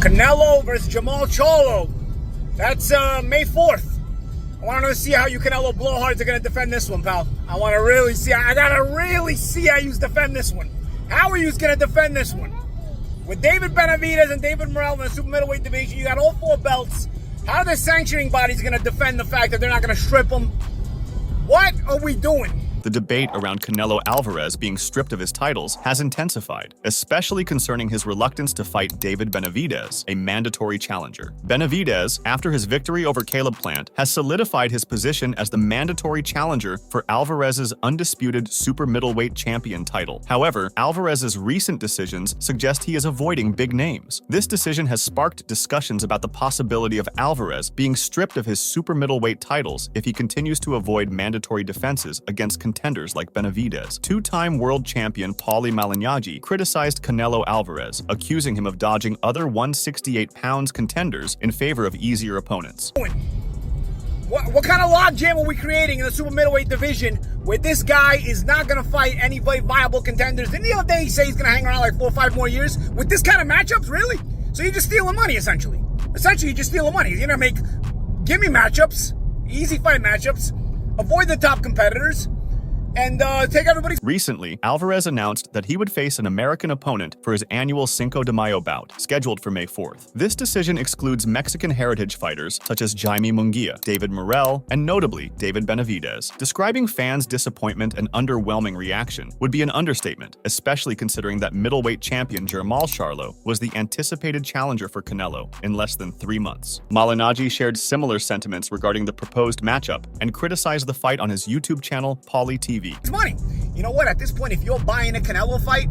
Canelo versus Jermall Charlo. That's May 4th. I want to see how you Canelo blowhards are going to defend this one, pal. I want to really see. I got to really see how you defend this one. How are you going to defend this one? With David Benavidez and David Morrell in the super middleweight division, you got all 4 belts. How are the sanctioning bodies going to defend the fact that they're not going to strip them? What are we doing? The debate around Canelo Alvarez being stripped of his titles has intensified, especially concerning his reluctance to fight David Benavidez, a mandatory challenger. Benavidez, after his victory over Caleb Plant, has solidified his position as the mandatory challenger for Alvarez's undisputed super middleweight champion title. However, Alvarez's recent decisions suggest he is avoiding big names. This decision has sparked discussions about the possibility of Alvarez being stripped of his super middleweight titles if he continues to avoid mandatory defenses against contenders like Benavidez. Two-time world champion Paulie Malignaggi criticized Canelo Alvarez, accusing him of dodging other 168-pound contenders in favor of easier opponents. What kind of logjam are we creating in the super middleweight division where this guy is not going to fight any viable contenders? Didn't the other day he say he's going to hang around like 4 or 5 more years? With this kind of matchups, really? So you're just stealing money, essentially. Essentially, you're just stealing money. You're going to make gimme matchups, easy fight matchups, avoid the top competitors, and take everybody's... Recently, Alvarez announced that he would face an American opponent for his annual Cinco de Mayo bout, scheduled for May 4th. This decision excludes Mexican heritage fighters such as Jaime Munguia, David Morrell, and notably David Benavidez. Describing fans' disappointment and underwhelming reaction would be an understatement, especially considering that middleweight champion Jermall Charlo was the anticipated challenger for Canelo in less than 3 months. Malignaggi shared similar sentiments regarding the proposed matchup and criticized the fight on his YouTube channel, Paulie TV. It's money. You know what? At this point, if you're buying a Canelo fight,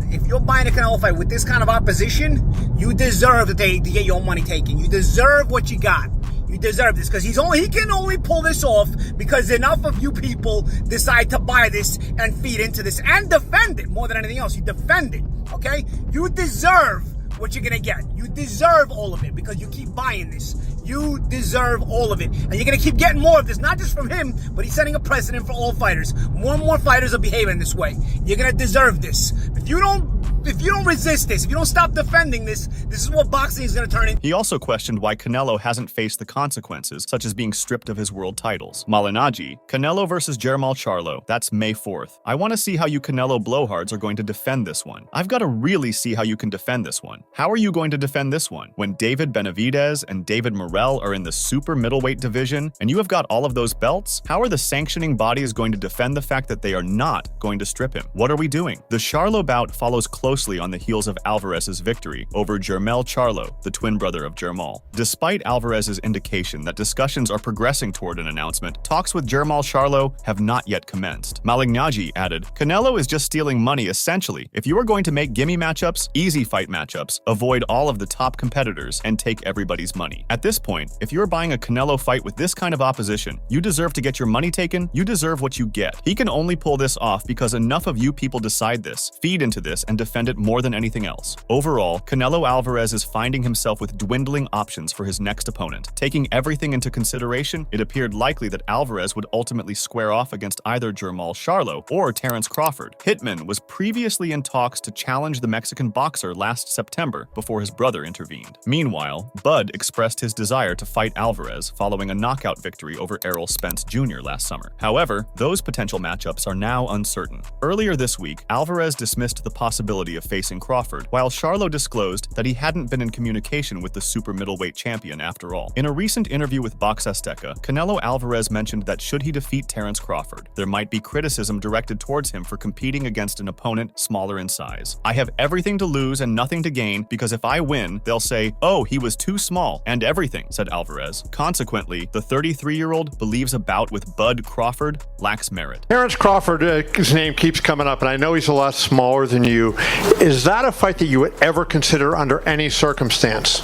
with this kind of opposition, you deserve to get your money taken. You deserve what you got. You deserve this because he can only pull this off because enough of you people decide to buy this and feed into this and defend it more than anything else. You defend it, okay? You deserve what you're gonna get. You deserve all of it because you keep buying this. You deserve all of it. And you're gonna keep getting more of this, not just from him, but he's setting a precedent for all fighters. More and more fighters are behaving this way. You're gonna deserve this. If you don't resist this, if you don't stop defending this, this is what boxing is gonna turn into. He also questioned why Canelo hasn't faced the consequences, such as being stripped of his world titles. Malignaggi, Canelo versus Jermall Charlo, that's May 4th. I want to see how you Canelo blowhards are going to defend this one. I've got to really see how you can defend this one. How are you going to defend this one when David Benavidez and David Morrell are in the super middleweight division and you have got all of those belts? How are the sanctioning bodies going to defend the fact that they are not going to strip him? What are we doing? The Charlo bout follows closely on the heels of Alvarez's victory over Jermall Charlo, the twin brother of Jermall. Despite Alvarez's indication that discussions are progressing toward an announcement, talks with Jermall Charlo have not yet commenced. Malignaggi added, Canelo is just stealing money essentially. If you are going to make gimme matchups, easy fight matchups, avoid all of the top competitors, and take everybody's money. At this point, if you're buying a Canelo fight with this kind of opposition, you deserve to get your money taken, you deserve what you get. He can only pull this off because enough of you people decide this, feed into this, and defend it more than anything else. Overall, Canelo Alvarez is finding himself with dwindling options for his next opponent. Taking everything into consideration, it appeared likely that Alvarez would ultimately square off against either Jermall Charlo or Terence Crawford. Hitman was previously in talks to challenge the Mexican boxer last September before his brother intervened. Meanwhile, Bud expressed his desire to fight Alvarez following a knockout victory over Errol Spence Jr. last summer. However, those potential matchups are now uncertain. Earlier this week, Alvarez dismissed the possibility of facing Crawford, while Charlo disclosed that he hadn't been in communication with the super middleweight champion after all. In a recent interview with Box Azteca, Canelo Alvarez mentioned that should he defeat Terence Crawford, there might be criticism directed towards him for competing against an opponent smaller in size. I have everything to lose and nothing to gain because if I win, they'll say, oh, he was too small and everything, said Alvarez. Consequently, the 33-year-old believes a bout with Bud Crawford lacks merit. Terence Crawford, his name keeps coming up, and I know he's a lot smaller than you. Is that a fight that you would ever consider under any circumstance?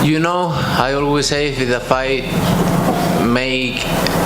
You know, I always say if the fight make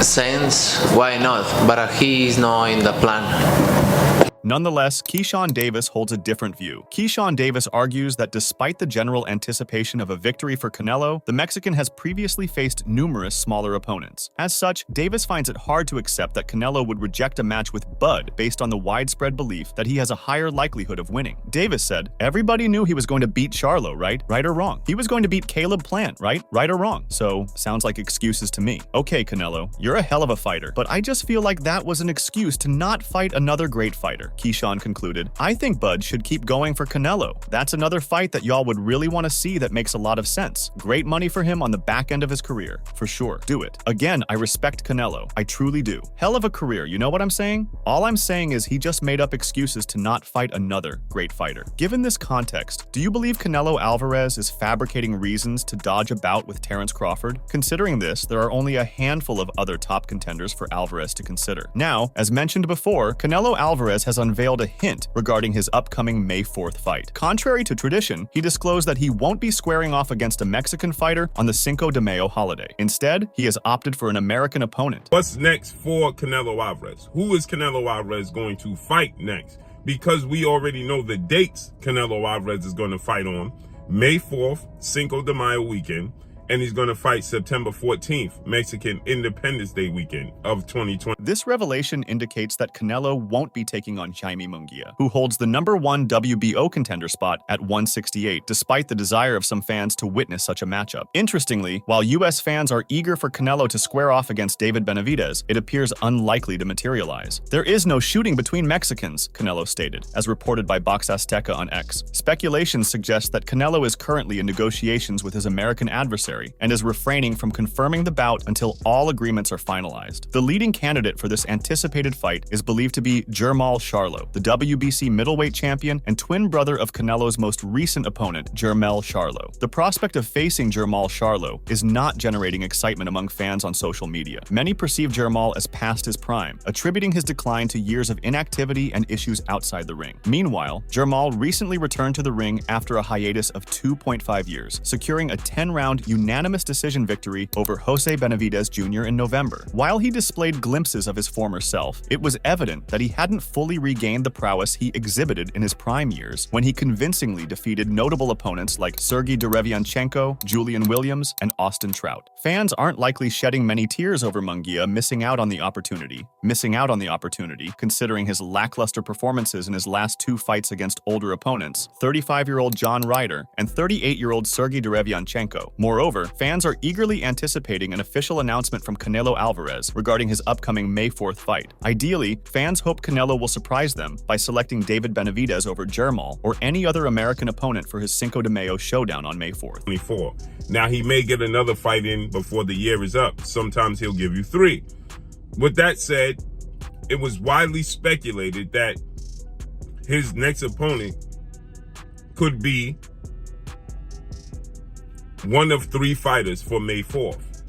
sense, why not? But he is not in the plan. Nonetheless, Keyshawn Davis holds a different view. Keyshawn Davis argues that despite the general anticipation of a victory for Canelo, the Mexican has previously faced numerous smaller opponents. As such, Davis finds it hard to accept that Canelo would reject a match with Bud based on the widespread belief that he has a higher likelihood of winning. Davis said, "Everybody knew he was going to beat Charlo, right? Right or wrong? He was going to beat Caleb Plant, right? Right or wrong? So, sounds like excuses to me. Okay, Canelo, you're a hell of a fighter, but I just feel like that was an excuse to not fight another great fighter." Keyshawn concluded, "I think Bud should keep going for Canelo. That's another fight that y'all would really want to see that makes a lot of sense. Great money for him on the back end of his career. For sure. Do it. Again, I respect Canelo. I truly do. Hell of a career, you know what I'm saying? All I'm saying is he just made up excuses to not fight another great fighter." Given this context, do you believe Canelo Alvarez is fabricating reasons to dodge a bout with Terence Crawford? Considering this, there are only a handful of other top contenders for Alvarez to consider. Now, as mentioned before, Canelo Alvarez has unveiled a hint regarding his upcoming May 4th fight. Contrary to tradition, he disclosed that he won't be squaring off against a Mexican fighter on the Cinco de Mayo holiday. Instead, he has opted for an American opponent. What's next for Canelo Alvarez? Who is Canelo Alvarez going to fight next? Because we already know the dates Canelo Alvarez is going to fight on. May 4th, Cinco de Mayo weekend. And he's going to fight September 14th, Mexican Independence Day weekend of 2020. This revelation indicates that Canelo won't be taking on Jaime Munguia, who holds the #1 WBO contender spot at 168, despite the desire of some fans to witness such a matchup. Interestingly, while US fans are eager for Canelo to square off against David Benavidez, it appears unlikely to materialize. "There is no shooting between Mexicans," Canelo stated, as reported by Box Azteca on X. Speculation suggests that Canelo is currently in negotiations with his American adversary and is refraining from confirming the bout until all agreements are finalized. The leading candidate for this anticipated fight is believed to be Jermall Charlo, the WBC middleweight champion and twin brother of Canelo's most recent opponent, Jermell Charlo. The prospect of facing Jermall Charlo is not generating excitement among fans on social media. Many perceive Jermall as past his prime, attributing his decline to years of inactivity and issues outside the ring. Meanwhile, Jermall recently returned to the ring after a hiatus of 2.5 years, securing a 10-round unanimous decision victory over Jose Benavidez Jr. in November. While he displayed glimpses of his former self, it was evident that he hadn't fully regained the prowess he exhibited in his prime years when he convincingly defeated notable opponents like Sergey Derevianchenko, Julian Williams, and Austin Trout. Fans aren't likely shedding many tears over Munguia missing out on the opportunity, considering his lackluster performances in his last two fights against older opponents, 35-year-old John Ryder and 38-year-old Sergey Derevianchenko. Moreover, fans are eagerly anticipating an official announcement from Canelo Alvarez regarding his upcoming May 4th fight. Ideally, fans hope Canelo will surprise them by selecting David Benavidez over Jermall or any other American opponent for his Cinco de Mayo showdown on May 4th. 24. Now, he may get another fight in before the year is up. Sometimes he'll give you 3. With that said, it was widely speculated that his next opponent could be one of 3 fighters for May 4th.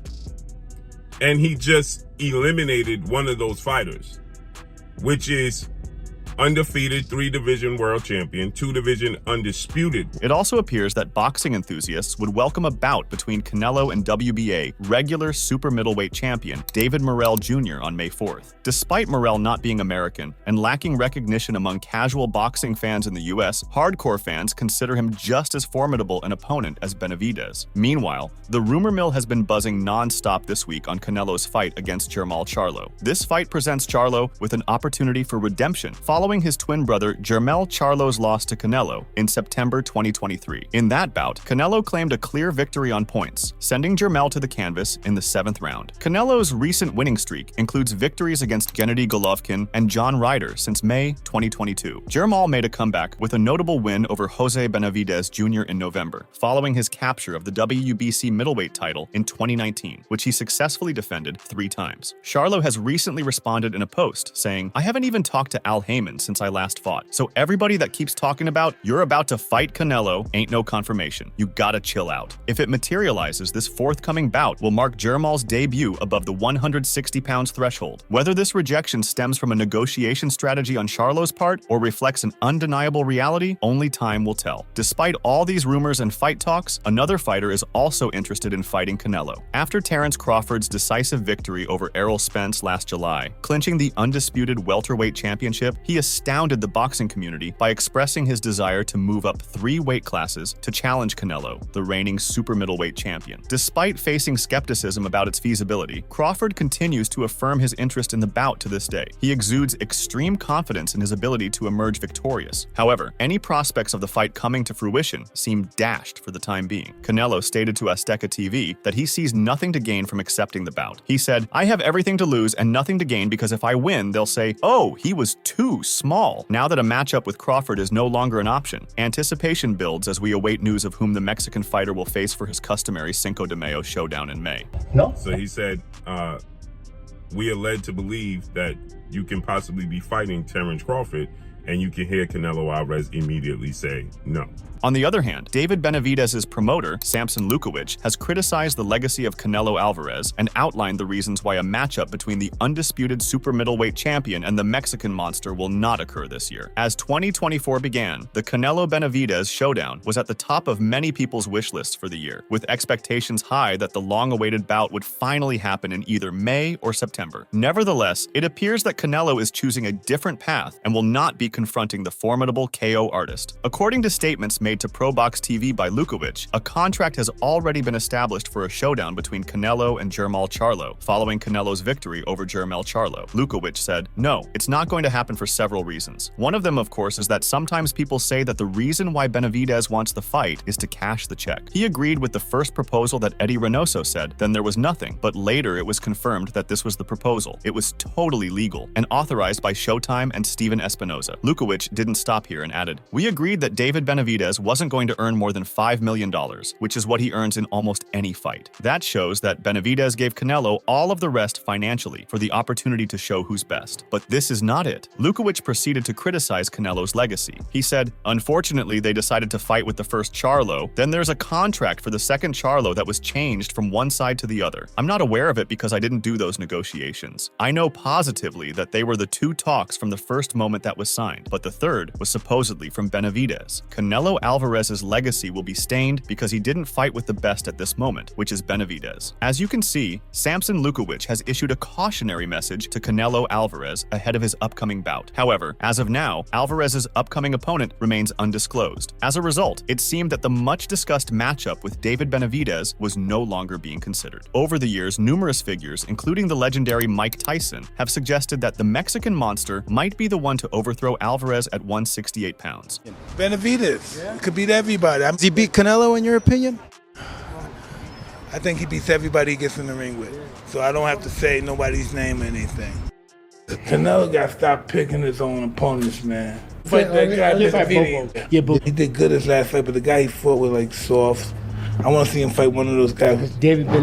And he just eliminated one of those fighters, which is undefeated 3-division world champion, 2-division undisputed. It also appears that boxing enthusiasts would welcome a bout between Canelo and WBA regular super middleweight champion David Morrell Jr. on May 4th. Despite Morrell not being American and lacking recognition among casual boxing fans in the US, hardcore fans consider him just as formidable an opponent as Benavidez. Meanwhile, the rumor mill has been buzzing non-stop this week on Canelo's fight against Jermall Charlo. This fight presents Charlo with an opportunity for redemption following his twin brother Jermell Charlo's loss to Canelo in September 2023. In that bout, Canelo claimed a clear victory on points, sending Jermell to the canvas in the 7th round. Canelo's recent winning streak includes victories against Gennady Golovkin and John Ryder since May 2022. Jermall made a comeback with a notable win over Jose Benavidez Jr. in November, following his capture of the WBC middleweight title in 2019, which he successfully defended 3 times. Charlo has recently responded in a post saying, "I haven't even talked to Al Heyman since I last fought. So everybody that keeps talking about you're about to fight Canelo ain't no confirmation. You gotta chill out." If it materializes, this forthcoming bout will mark Jermall's debut above the 160 pounds threshold. Whether this rejection stems from a negotiation strategy on Charlo's part or reflects an undeniable reality, only time will tell. Despite all these rumors and fight talks, another fighter is also interested in fighting Canelo. After Terence Crawford's decisive victory over Errol Spence last July, clinching the undisputed welterweight championship, he astounded the boxing community by expressing his desire to move up 3 weight classes to challenge Canelo, the reigning super middleweight champion. Despite facing skepticism about its feasibility, Crawford continues to affirm his interest in the bout to this day. He exudes extreme confidence in his ability to emerge victorious. However, any prospects of the fight coming to fruition seem dashed for the time being. Canelo stated to Azteca TV that he sees nothing to gain from accepting the bout. He said, "I have everything to lose and nothing to gain because if I win, they'll say, oh, he was too small." Now that a matchup with Crawford is no longer an option, anticipation builds as we await news of whom the Mexican fighter will face for his customary Cinco de Mayo showdown in May. So he said, we are led to believe that you can possibly be fighting Terence Crawford, and you can hear Canelo Alvarez immediately say no. On the other hand, David Benavidez's promoter, Samson Lukowicz, has criticized the legacy of Canelo Alvarez and outlined the reasons why a matchup between the undisputed super middleweight champion and the Mexican monster will not occur this year. As 2024 began, the Canelo-Benavidez showdown was at the top of many people's wish lists for the year, with expectations high that the long-awaited bout would finally happen in either May or September. Nevertheless, it appears that Canelo is choosing a different path and will not be confronting the formidable KO artist. According to statements made to ProBox TV by Lukowicz, a contract has already been established for a showdown between Canelo and Jermall Charlo, following Canelo's victory over Jermall Charlo. Lukowicz said, "No, it's not going to happen for several reasons. One of them, of course, is that sometimes people say that the reason why Benavidez wants the fight is to cash the check." He agreed with the first proposal that Eddie Reynoso said, then there was nothing, but later it was confirmed that this was the proposal. It was totally legal and authorized by Showtime and Steven Espinoza. Lukowicz didn't stop here and added, "We agreed that David Benavidez wasn't going to earn more than $5 million, which is what he earns in almost any fight. That shows that Benavidez gave Canelo all of the rest financially for the opportunity to show who's best. But this is not it." Lukowicz proceeded to criticize Canelo's legacy. He said, "Unfortunately, they decided to fight with the first Charlo. Then there's a contract for the second Charlo that was changed from one side to the other. I'm not aware of it because I didn't do those negotiations. I know positively that they were the 2 talks from the first moment that was signed, but the third was supposedly from Benavidez. Canelo Alvarez's legacy will be stained because he didn't fight with the best at this moment, which is Benavidez." As you can see, Samson Lukowicz has issued a cautionary message to Canelo Alvarez ahead of his upcoming bout. However, as of now, Alvarez's upcoming opponent remains undisclosed. As a result, it seemed that the much-discussed matchup with David Benavidez was no longer being considered. Over the years, numerous figures, including the legendary Mike Tyson, have suggested that the Mexican monster might be the one to overthrow Alvarez at 168 pounds. Benavidez could beat everybody. Does he beat Canelo in your opinion? I think he beats everybody he gets in the ring with. So I don't have to say nobody's name or anything. Canelo got to stop picking his own opponents, man. Fight that guy Benavidez. He did good his last fight, but the guy he fought was like soft. I want to see him fight one of those guys.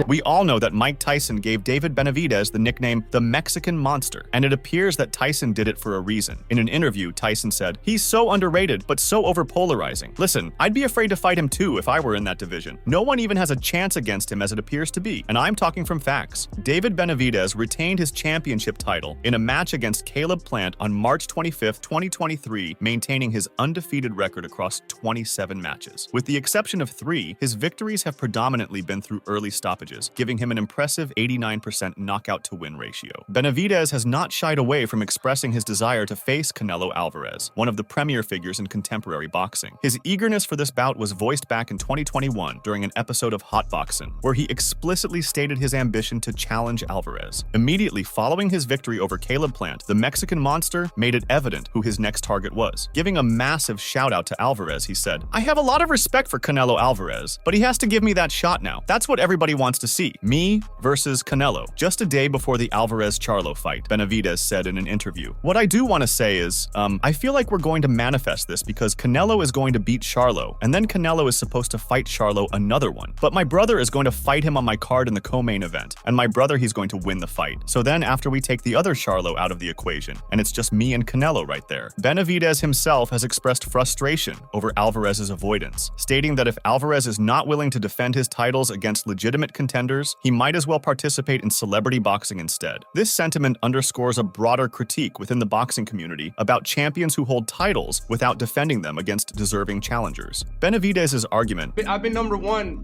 We all know that Mike Tyson gave David Benavidez the nickname the Mexican Monster, and it appears that Tyson did it for a reason. In an interview, Tyson said, "He's so underrated, but so overpolarizing. Listen, I'd be afraid to fight him too if I were in that division. No one even has a chance against him as it appears to be, and I'm talking from facts." David Benavidez retained his championship title in a match against Caleb Plant on March 25, 2023, maintaining his undefeated record across 27 matches. With the exception of 3, his victories have predominantly been through early stoppages, giving him an impressive 89% knockout-to-win ratio. Benavidez has not shied away from expressing his desire to face Canelo Alvarez, one of the premier figures in contemporary boxing. His eagerness for this bout was voiced back in 2021 during an episode of Hot Boxing, where he explicitly stated his ambition to challenge Alvarez. Immediately following his victory over Caleb Plant, the Mexican monster made it evident who his next target was. Giving a massive shout-out to Alvarez, he said, "I have a lot of respect for Canelo Alvarez, but he has to give me that shot now. That's what everybody wants to see. Me versus Canelo." Just a day before the Alvarez-Charlo fight, Benavidez said in an interview, "What I do want to say is, I feel like we're going to manifest this because Canelo is going to beat Charlo, and then Canelo is supposed to fight Charlo another one. But my brother is going to fight him on my card in the co-main event, and my brother, he's going to win the fight. So then after we take the other Charlo out of the equation, and it's just me and Canelo right there." Benavidez himself has expressed frustration over Alvarez's avoidance, stating that if Alvarez is not willing to defend his titles against legitimate contenders, he might as well participate in celebrity boxing instead. This sentiment underscores a broader critique within the boxing community about champions who hold titles without defending them against deserving challengers. Benavidez's argument, "I've been number 1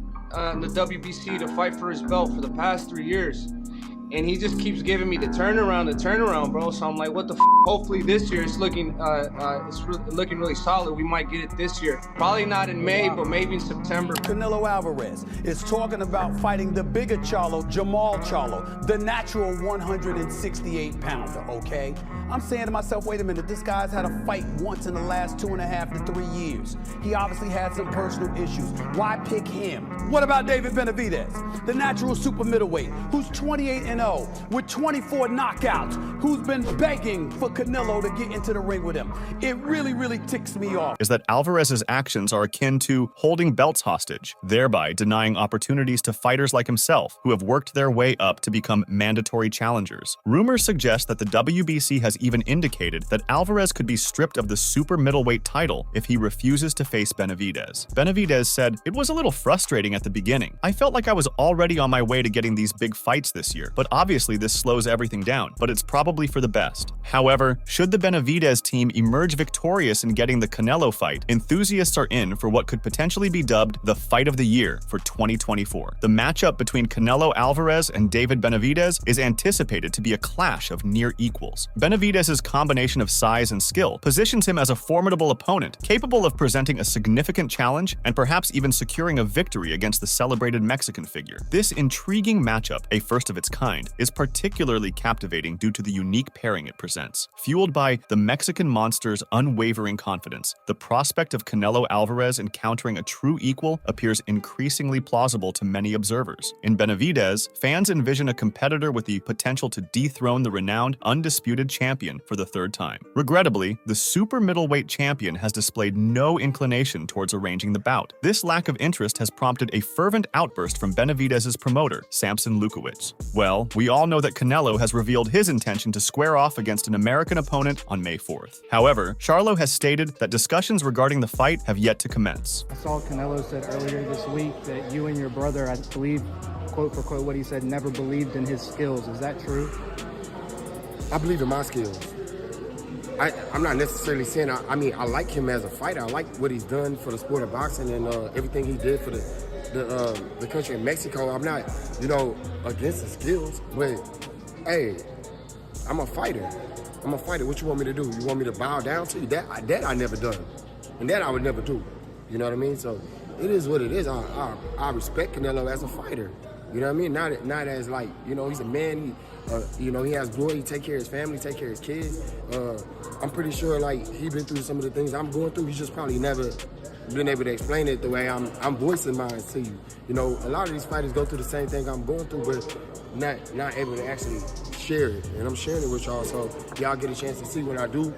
in the WBC to fight for his belt for the past 3 years. And he just keeps giving me the turnaround, bro. So I'm like, what the f hopefully this year it's looking looking really solid. We might get it this year. Probably not in May, but maybe in September. Canelo Alvarez is talking about fighting the bigger Charlo, Jamal Charlo, the natural 168-pounder, okay? I'm saying to myself, wait a minute, this guy's had a fight once in the last 2.5 to 3 years. He obviously had some personal issues. Why pick him? What about David Benavidez, the natural super middleweight, who's 28-0 with 24 knockouts, who's been begging for Canelo to get into the ring with him? It really, really ticks me off. Is that Alvarez's actions are akin to holding belts hostage, thereby denying opportunities to fighters like himself who have worked their way up to become mandatory challengers. Rumors suggest that the WBC has even indicated that Alvarez could be stripped of the super middleweight title if he refuses to face Benavidez. Benavidez said, "It was a little frustrating at the beginning. I felt like I was already on my way to getting these big fights this year, but obviously this slows everything down, but it's probably for the best." However, should the Benavidez team emerge victorious in getting the Canelo fight, enthusiasts are in for what could potentially be dubbed the fight of the year for 2024. The matchup between Canelo Alvarez and David Benavidez is anticipated to be a clash of near equals. Benavidez's combination of size and skill positions him as a formidable opponent, capable of presenting a significant challenge and perhaps even securing a victory against the celebrated Mexican figure. This intriguing matchup, a first of its kind, is particularly captivating due to the unique pairing it presents. Fueled by the Mexican monster's unwavering confidence, the prospect of Canelo Alvarez encountering a true equal appears increasingly plausible to many observers. In Benavidez, fans envision a competitor with the potential to dethrone the renowned, undisputed champion for the third time. Regrettably, the super middleweight champion has displayed no inclination towards arranging the bout. This lack of interest has prompted a fervent outburst from Benavidez's promoter, Samson Lukowicz. Well, we all know that Canelo has revealed his intention to square off against an American opponent on May 4th. However, Charlo has stated that discussions regarding the fight have yet to commence. I saw Canelo said earlier this week that you and your brother, I believe, quote for quote what he said, never believed in his skills. Is that true? I believe in my skills. I'm not necessarily saying, I mean, I like him as a fighter. I like what he's done for the sport of boxing and everything he did for the country of Mexico. I'm not, against his skills, but hey, I'm a fighter. I'm a fighter. What you want me to do? You want me to bow down to you? That I never done. And that I would never do. You know what I mean? So it is what it is. I respect Canelo as a fighter. You know what I mean? Not as like, he's a man. He has glory. He take care of his family, take care of his kids. I'm pretty sure like he been through some of the things I'm going through. He's just probably never been able to explain it the way I'm voicing mine to you. A lot of these fighters go through the same thing I'm going through, but not able to actually share it. And I'm sharing it with y'all, so y'all get a chance to see when I do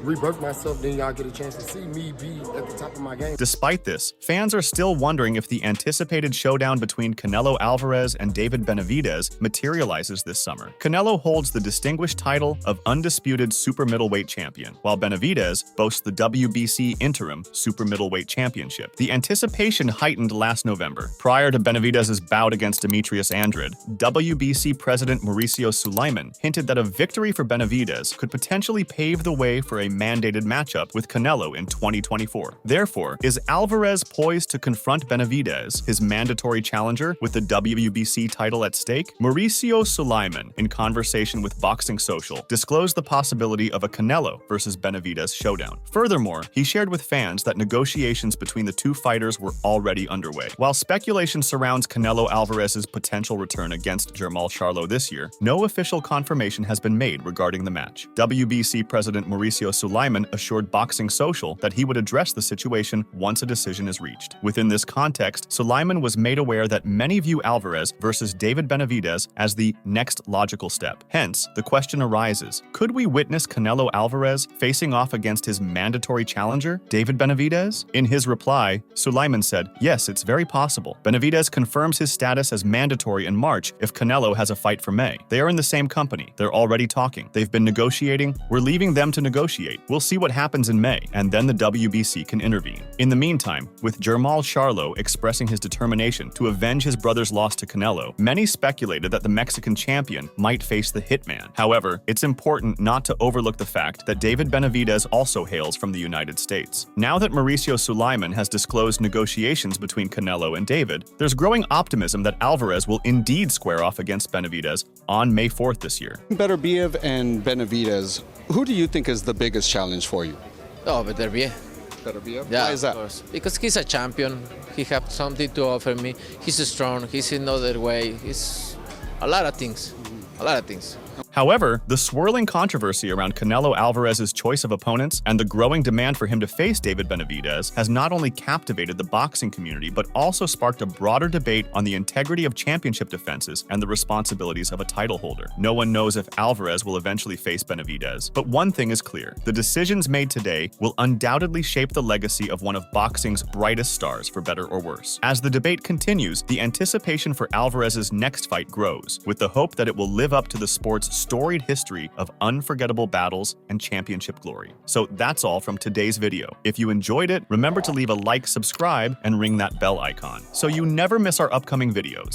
rebirth myself, then y'all get a chance to see me be at the top of my game. Despite this, fans are still wondering if the anticipated showdown between Canelo Alvarez and David Benavidez materializes this summer. Canelo holds the distinguished title of undisputed super middleweight champion, while Benavidez boasts the WBC interim super middleweight championship. The anticipation heightened last November. Prior to Benavidez's bout against Demetrius Andrade, WBC President Mauricio Sulaiman hinted that a victory for Benavidez could potentially pave the way for a mandated matchup with Canelo in 2024. Therefore, is Alvarez poised to confront Benavidez, his mandatory challenger, with the WBC title at stake? Mauricio Sulaiman, in conversation with Boxing Social, disclosed the possibility of a Canelo versus Benavidez showdown. Furthermore, he shared with fans that negotiations between the two fighters were already underway. While speculation surrounds Canelo Alvarez's potential return against Jamal Charlo this year, no official confirmation has been made regarding the match. WBC President Mauricio Sulaiman assured Boxing Social that he would address the situation once a decision is reached. Within this context, Sulaiman was made aware that many view Alvarez versus David Benavidez as the next logical step. Hence, the question arises, could we witness Canelo Alvarez facing off against his mandatory challenger, David Benavidez? In his reply, Sulaiman said, "Yes, it's very possible. Benavidez confirms his status as mandatory in March if Canelo has a fight for May. They are in the same company. They're already talking. They've been negotiating. We're leaving them to negotiate. We'll see what happens in May, and then the WBC can intervene." In the meantime, with Jamal Charlo expressing his determination to avenge his brother's loss to Canelo, many speculated that the Mexican champion might face the hitman. However, it's important not to overlook the fact that David Benavidez also hails from the United States. Now that Mauricio Sulaiman has disclosed negotiations between Canelo and David, there's growing optimism that Alvarez will indeed square off against Benavidez on on May 4th this year. Benavidez and Benavidez, who do you think is the biggest challenge for you? Oh, Benavidez. Benavidez? Yeah, Why is that? of course. Because he's a champion. He has something to offer me. He's strong. He's another way. He's a lot of things. A lot of things. However, the swirling controversy around Canelo Alvarez's choice of opponents and the growing demand for him to face David Benavidez has not only captivated the boxing community, but also sparked a broader debate on the integrity of championship defenses and the responsibilities of a title holder. No one knows if Alvarez will eventually face Benavidez, but one thing is clear: the decisions made today will undoubtedly shape the legacy of one of boxing's brightest stars, for better or worse. As the debate continues, the anticipation for Alvarez's next fight grows, with the hope that it will live up to the sport's storied history of unforgettable battles and championship glory. So that's all from today's video. If you enjoyed it, remember to leave a like, subscribe, and ring that bell icon so you never miss our upcoming videos.